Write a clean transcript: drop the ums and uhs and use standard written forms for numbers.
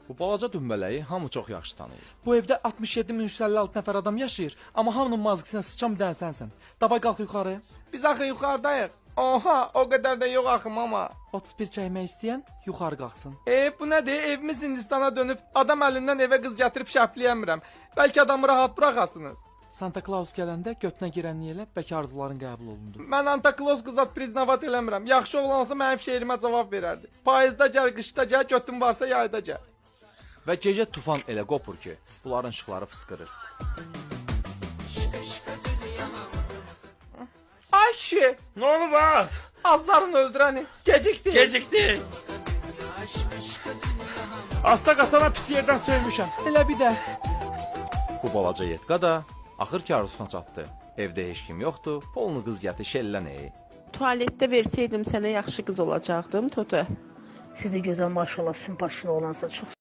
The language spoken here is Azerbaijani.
Bu balaca dümbələyi hamı çox yaxşı tanıyır. Bu evdə 67.356 nəfər adam yaşayır, amma hamının mazgısına sıçan bir dənə sənsən. Davay qalx yuxarı. Biz axı yuxarıdayıq. Oha, o qədər də yox axı mama. 31 çəkmək istəyən yuxarı qalxsın. Bu nədir? Evimiz Hindistana dönüb, adam əlindən evə qız gətirib şəpləyəmirəm. Bəlkə adamı rahat buraxasınız. Santa Claus gələndə götünə girənliyə elə bəlkə arzuların qəbul olundu. Mən Santa Claus qızat priznavat eləmirəm. Yaxşı oğlansa mənim şeirimə cavab verərdi. Payızda gəl, qışda gəl, götün varsa yayda gəl. Və gecə tufan elə qopur ki, bunların işıqları fıskırır. Ay kişi, Ne oldu Baz? azların öldürəni, gecikdi. Gecikti. Asta qatana pis yerdən söymüşəm. Elə bir də Bu balaca Yetka da axır ki arzusuna çatdı. Evdə heç kim yoxdur, polunu qız gətir şellən Tualetdə versəydim sənə yaxşı qız olacaqdım, Toto. Siz də gözəl maşallah, simpaşın olansa çox